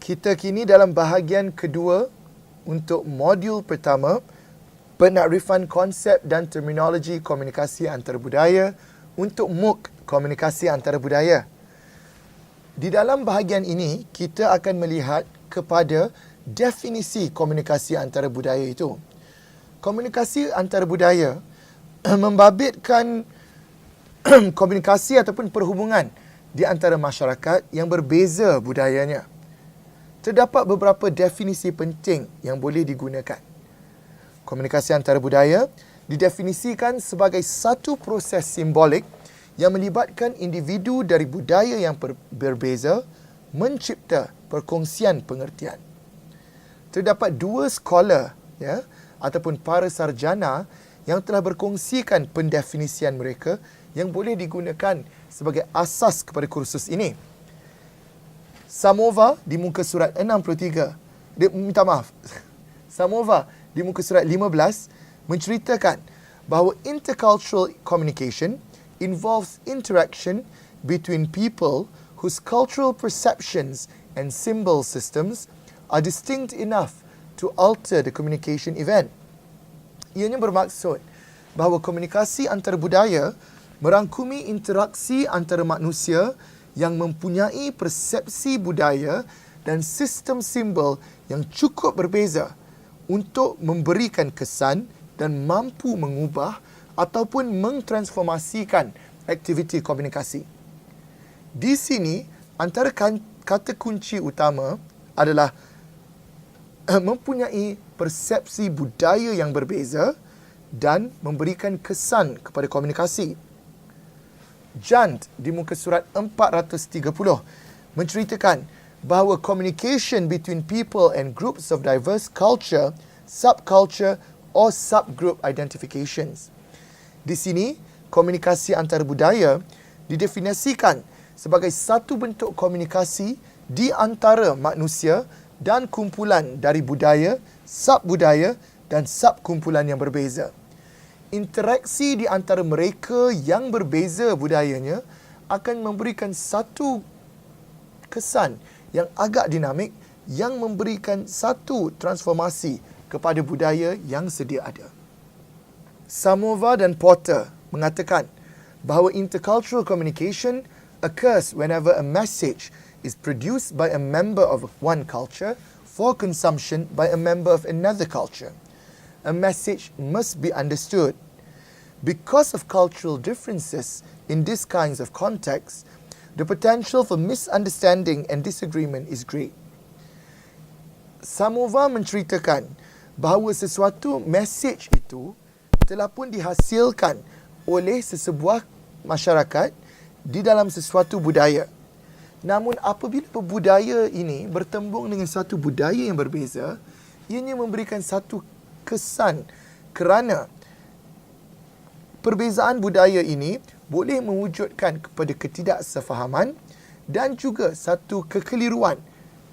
Kita kini dalam bahagian kedua untuk modul pertama, penakrifan konsep dan terminologi komunikasi antarabudaya untuk MOOC Komunikasi Antarabudaya. Di dalam bahagian ini, kita akan melihat kepada definisi komunikasi antarabudaya itu. Komunikasi antarabudaya membabitkan komunikasi ataupun perhubungan di antara masyarakat yang berbeza budayanya. Terdapat beberapa definisi penting yang boleh digunakan. Komunikasi antarabudaya didefinisikan sebagai satu proses simbolik yang melibatkan individu dari budaya yang berbeza mencipta perkongsian pengertian. Terdapat dua scholar ataupun para sarjana yang telah berkongsikan pendefinisian mereka yang boleh digunakan sebagai asas kepada kursus ini. Samova di muka surat 63, Samova di muka surat 15 menceritakan bahawa intercultural communication involves interaction between people whose cultural perceptions and symbol systems are distinct enough to alter the communication event. Ianya bermaksud bahawa komunikasi antarabudaya merangkumi interaksi antara manusia yang mempunyai persepsi budaya dan sistem simbol yang cukup berbeza untuk memberikan kesan dan mampu mengubah ataupun mengtransformasikan aktiviti komunikasi. Di sini, antara kata kunci utama adalah mempunyai persepsi budaya yang berbeza dan memberikan kesan kepada komunikasi. Jant di muka surat 430 menceritakan bahawa communication between people and groups of diverse culture, subculture or subgroup identifications. Di sini, komunikasi antarabudaya didefinisikan sebagai satu bentuk komunikasi di antara manusia dan kumpulan dari budaya, subbudaya dan subkumpulan yang berbeza. Interaksi di antara mereka yang berbeza budayanya akan memberikan satu kesan yang agak dinamik yang memberikan satu transformasi kepada budaya yang sedia ada. Samova dan Porter mengatakan bahawa intercultural communication occurs whenever a message is produced by a member of one culture for consumption by a member of another culture. A message must be understood. Because of cultural differences in these kinds of contexts, the potential for misunderstanding and disagreement is great. Samova menceritakan bahawa sesuatu message itu telah pun dihasilkan oleh sesebuah masyarakat di dalam sesuatu budaya. Namun apabila budaya ini bertembung dengan satu budaya yang berbeza, ianya memberikan satu kesan kerana perbezaan budaya ini boleh mewujudkan kepada ketidaksefahaman dan juga satu kekeliruan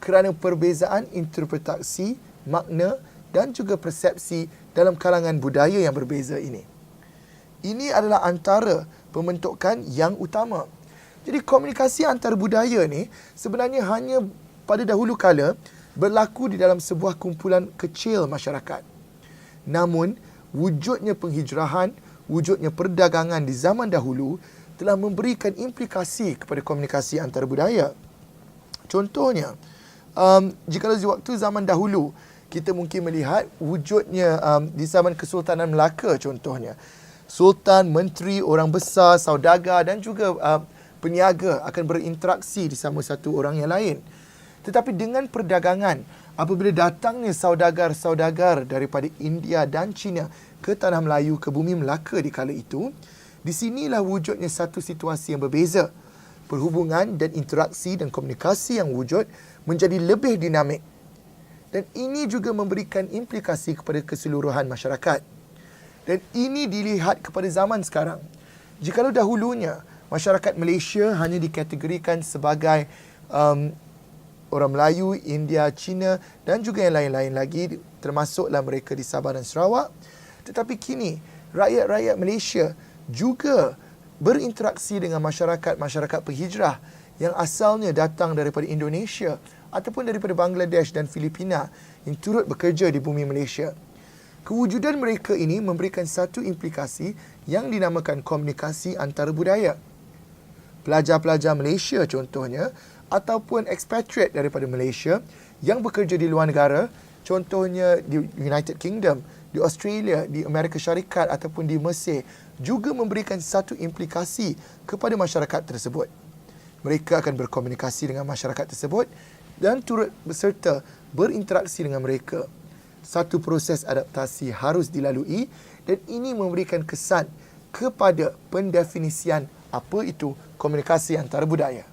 kerana perbezaan interpretasi, makna dan juga persepsi dalam kalangan budaya yang berbeza ini. Ini adalah antara pembentukan yang utama. Jadi komunikasi antar budaya ni sebenarnya hanya pada dahulu kala berlaku di dalam sebuah kumpulan kecil masyarakat. Namun, wujudnya penghijrahan, wujudnya perdagangan di zaman dahulu telah memberikan implikasi kepada komunikasi antar budaya. Contohnya, jika di waktu zaman dahulu, kita mungkin melihat wujudnya di zaman Kesultanan Melaka contohnya. Sultan, menteri, orang besar, saudagar dan juga peniaga akan berinteraksi di sama satu orang yang lain. Tetapi dengan perdagangan, apabila datangnya saudagar-saudagar daripada India dan China ke Tanah Melayu, ke bumi Melaka di kala itu, di sinilah wujudnya satu situasi yang berbeza. Perhubungan dan interaksi dan komunikasi yang wujud menjadi lebih dinamik. Dan ini juga memberikan implikasi kepada keseluruhan masyarakat. Dan ini dilihat kepada zaman sekarang. Jikalau dahulunya, masyarakat Malaysia hanya dikategorikan sebagai orang Melayu, India, China dan juga yang lain-lain lagi, termasuklah mereka di Sabah dan Sarawak. Tetapi kini, rakyat-rakyat Malaysia juga berinteraksi dengan masyarakat-masyarakat penghijrah yang asalnya datang daripada Indonesia ataupun daripada Bangladesh dan Filipina yang turut bekerja di bumi Malaysia. Kewujudan mereka ini memberikan satu implikasi yang dinamakan komunikasi antara budaya. Pelajar-pelajar Malaysia contohnya ataupun expatriate daripada Malaysia yang bekerja di luar negara, contohnya di United Kingdom, di Australia, di Amerika Syarikat ataupun di Mesir, juga memberikan satu implikasi kepada masyarakat tersebut. Mereka akan berkomunikasi dengan masyarakat tersebut dan turut berserta berinteraksi dengan mereka. Satu proses adaptasi harus dilalui dan ini memberikan kesan kepada pendefinisian apa itu komunikasi antara budaya.